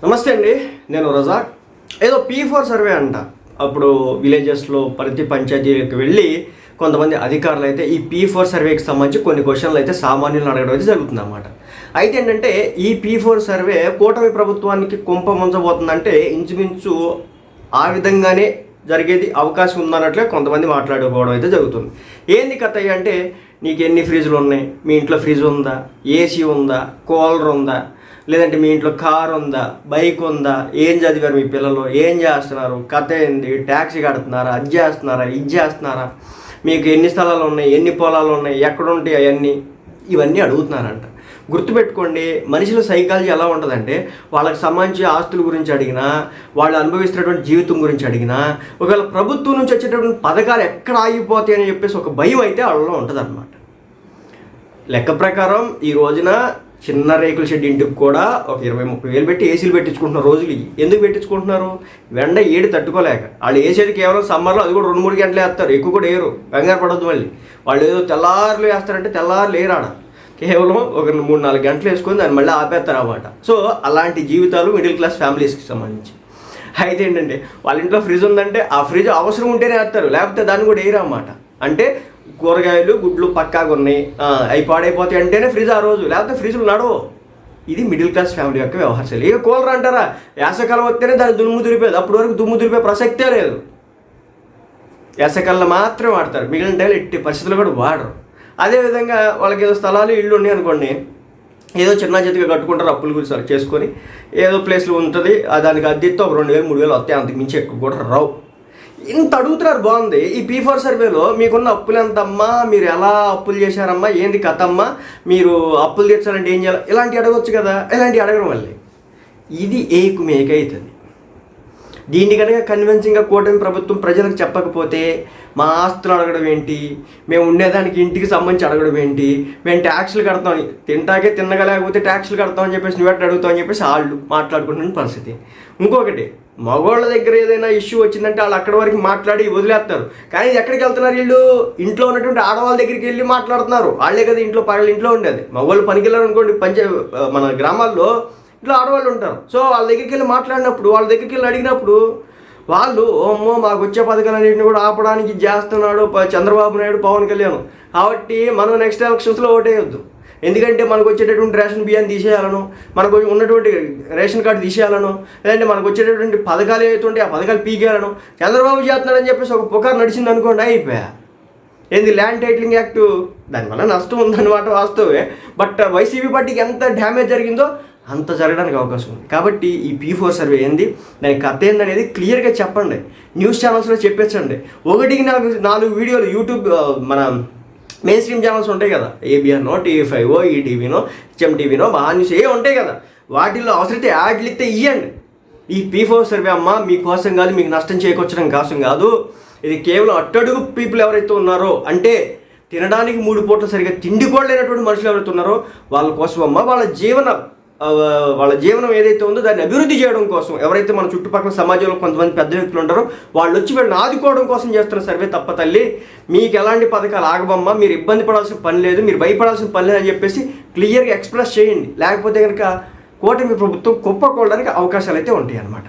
నమస్తే అండి, నేను రజాక్. ఏదో P4 సర్వే అంట. అప్పుడు విలేజెస్లో ప్రతి పంచాయతీలకు వెళ్ళి కొంతమంది అధికారులు అయితే ఈ P4 సర్వేకి సంబంధించి కొన్ని క్వశ్చన్లు అయితే సామాన్యులను అడగడం అయితే జరుగుతుంది అన్నమాట. అయితే ఏంటంటే ఈ P4 సర్వే కూటమి ప్రభుత్వానికి ముంచబోతుందంటే ఇంచుమించు ఆ విధంగానే జరిగేది అవకాశం ఉందన్నట్లే కొంతమంది మాట్లాడుకోవడం అయితే జరుగుతుంది. ఏంది కథ అంటే నీకు ఎన్ని ఫ్రిడ్జ్లు ఉన్నాయి, మీ ఇంట్లో ఫ్రిడ్జ్ ఉందా, ఏసీ ఉందా, కూలర్ ఉందా, లేదంటే మీ ఇంట్లో కార్ ఉందా, బైక్ ఉందా, ఏం చదివారు మీ పిల్లలు, ఏం చేస్తున్నారు, కథ ఏంది, ట్యాక్సీ కడుతున్నారా, అది చేస్తున్నారా, ఇది చేస్తున్నారా, మీకు ఎన్ని స్థలాలు ఉన్నాయి, ఎన్ని పొలాలు ఉన్నాయి, ఎక్కడ ఉంటాయి అవన్నీ, ఇవన్నీ అడుగుతున్నారంట. గుర్తుపెట్టుకోండి, మనుషుల సైకాలజీ ఎలా ఉంటుందంటే వాళ్ళకి సంబంధించి ఆస్తుల గురించి అడిగినా, వాళ్ళు అనుభవిస్తున్నటువంటి జీవితం గురించి అడిగినా, ఒకవేళ ప్రభుత్వం నుంచి వచ్చేటటువంటి పథకాలు ఎక్కడ ఆగిపోతాయి అని చెప్పేసి ఒక భయం అయితే వాళ్ళలో ఉంటుంది అనమాట. లెక్క ప్రకారం ఈ రోజున చిన్న రేకుల షెడ్ ఇంటికి కూడా ఒక 20-30 వేలు పెట్టి ఏసీలు పెట్టించుకుంటున్నారు రోజులు. ఎందుకు పెట్టించుకుంటున్నారు? వెండ ఏడు తట్టుకోలేక. వాళ్ళు వేసేది కేవలం సమ్మర్లో, అది కూడా 2-3 గంటలు వేస్తారు, ఎక్కువ కూడా వేయరు, కంగారు పడద్దు. మళ్ళీ వాళ్ళు ఏదో తెల్లారులు వేస్తారంటే తెల్లారులు వేయరాడ, కేవలం ఒక 3-4 గంటలు వేసుకొని దాన్ని మళ్ళీ ఆపేస్తారు అన్నమాట. సో అలాంటి జీవితాలు మిడిల్ క్లాస్ ఫ్యామిలీస్కి సంబంధించి. అయితే ఏంటంటే వాళ్ళ ఇంట్లో ఫ్రిడ్జ్ ఉందంటే ఆ ఫ్రిడ్జ్ అవసరం ఉంటేనే వేస్తారు, లేకపోతే దాన్ని కూడా వేయరు అన్నమాట. అంటే కూరగాయలు గుడ్లు పక్కాగా ఉన్నాయి, అవి పాడైపోతాయి అంటేనే ఫ్రిడ్జ్ ఆ రోజు, లేకపోతే ఫ్రిడ్జ్లు నడవు. ఇది మిడిల్ క్లాస్ ఫ్యామిలీ యొక్క వ్యవహారాలు. ఇక కూలర్ అంటారా, వేసవికాలం వస్తేనే దాన్ని దుమ్ము దులిపేది, అప్పటి వరకు దుమ్ము దులిపే ప్రసక్తే లేదు. వేసవికాలంలో మాత్రమే వాడతారు, మిగిలిన టైంలో ఎట్టి పరిస్థితులు కూడా వాడరు. అదేవిధంగా వాళ్ళకి ఏదో స్థలాలు ఇళ్ళు ఉన్నాయి అనుకోండి, ఏదో చిన్న చేతిగా కట్టుకుంటారు, అప్పులు గురించి చేసుకొని ఏదో ప్లేస్లో ఉంటుంది, దానికి అద్దెతో ఒక 2,000-3,000 వస్తాయి, అంతకు మించి ఎక్కువ కూడా రావు. ఇంత అడుగుతున్నారు. బాగుంది. ఈ P4 సర్వేలో మీకున్న అప్పులు ఎంతమ్మా, మీరు ఎలా అప్పులు చేశారమ్మా, ఏంది కథ అమ్మా, మీరు అప్పులు తీర్చాలంటే ఏం చేయాలి, ఇలాంటివి అడగవచ్చు కదా. ఇలాంటివి అడగడం వల్ల ఇది ఏకుమేక అవుతుంది. దీన్ని కనుక కన్విన్సింగ్గా కూటమి ప్రభుత్వం ప్రజలకు చెప్పకపోతే, మా ఆస్తులు అడగడం ఏంటి, మేము ఉండేదానికి ఇంటికి సంబంధించి అడగడం ఏంటి, మేము ట్యాక్స్లు కడతామని, తింటాకే తిన్నగలేకపోతే ట్యాక్స్లు కడతామని చెప్పేసి నువ్వెట్టు అడుగుతామని చెప్పేసి వాళ్ళు మాట్లాడుకుంటున్న పరిస్థితి. ఇంకొకటి, మగవాళ్ళ దగ్గర ఏదైనా ఇష్యూ వచ్చిందంటే వాళ్ళు అక్కడి వరకు మాట్లాడి వదిలేస్తారు. కానీ ఎక్కడికి వెళ్తున్నారు వీళ్ళు? ఇంట్లో ఉన్నటువంటి ఆడవాళ్ళ దగ్గరికి వెళ్ళి మాట్లాడుతున్నారు. వాళ్ళే కదా ఇంట్లో ఇంట్లో ఉండేది. మగవాళ్ళు పనికి వెళ్ళారు అనుకోండి, మన గ్రామాల్లో ఇంట్లో ఆడవాళ్ళు ఉంటారు. సో వాళ్ళ దగ్గరికి వెళ్ళి మాట్లాడినప్పుడు, వాళ్ళ దగ్గరికి వెళ్ళి అడిగినప్పుడు వాళ్ళు అమ్మో మాకు వచ్చే పథకాలన్నింటినీ కూడా ఆపడానికి చేస్తున్నాడు చంద్రబాబు నాయుడు, పవన్ కళ్యాణ్, కాబట్టి మనం నెక్స్ట్ ఎలక్షన్స్లో ఓటేయొద్దు, ఎందుకంటే మనకు వచ్చేటటువంటి రేషన్ బియ్యాన్ని తీసేయాలను, మనకు ఉన్నటువంటి రేషన్ కార్డు తీసేయాలను, లేదంటే మనకు వచ్చేటటువంటి పథకాలు ఏవైతుంటే ఆ పథకాలు పీకేయాలను చంద్రబాబు చేస్తున్నాడని చెప్పేసి ఒక పుకారు నడిచింది అనుకోండి, అయిపోయా. ఏంది ల్యాండ్ టైటిలింగ్ యాక్టు, దానివల్ల నష్టం ఉందన్నమాట వాస్తవే. బట్ వైసీపీ పార్టీకి ఎంత డ్యామేజ్ జరిగిందో అంత జరగడానికి అవకాశం ఉంది. కాబట్టి ఈ P4 సర్వే ఏంది, దాని కథ ఏందనేది క్లియర్గా చెప్పండి, న్యూస్ ఛానల్స్లో చెప్పేచ్చండి. 1-4 వీడియోలు యూట్యూబ్ మన మెయిన్ స్ట్రీమ్ ఛానల్స్ ఉంటాయి కదా, ABNనో, TV5, ఈటీవీనో, HMTVనో, మహా న్యూస్ ఏ ఉంటాయి కదా, వాటిల్లో అవసరమైతే యాడ్లు ఇస్తే ఇవ్వండి. ఈ P4 సర్వే అమ్మ మీకోసం కాదు, మీకు నష్టం చేకూర్చడం కోసం కాదు. ఇది కేవలం అట్టడుగు పీపుల్ ఎవరైతే ఉన్నారో, అంటే తినడానికి 3 పూటలు సరిగ్గా తిండి కూడా లేనటువంటి మనుషులు ఎవరైతే ఉన్నారో వాళ్ళ కోసం అమ్మ, వాళ్ళ జీవనం ఏదైతే ఉందో దాన్ని అభివృద్ధి చేయడం కోసం, ఎవరైతే మన చుట్టుపక్కల సమాజంలో కొంతమంది పెద్ద వ్యక్తులు ఉంటారో వాళ్ళు వచ్చి వీళ్ళని ఆదుకోవడం కోసం చేస్తున్న సర్వే తప్ప తల్లి, మీకు ఎలాంటి పథకాలు ఆగబమ్మా, మీరు ఇబ్బంది పడాల్సిన పని లేదు, మీరు భయపడాల్సిన పని లేదని చెప్పేసి క్లియర్గా ఎక్స్ప్రెస్ చేయండి. లేకపోతే కనుక కూటమి ప్రభుత్వం కుప్పకూడడానికి అవకాశాలు అయితే ఉంటాయి అన్నమాట.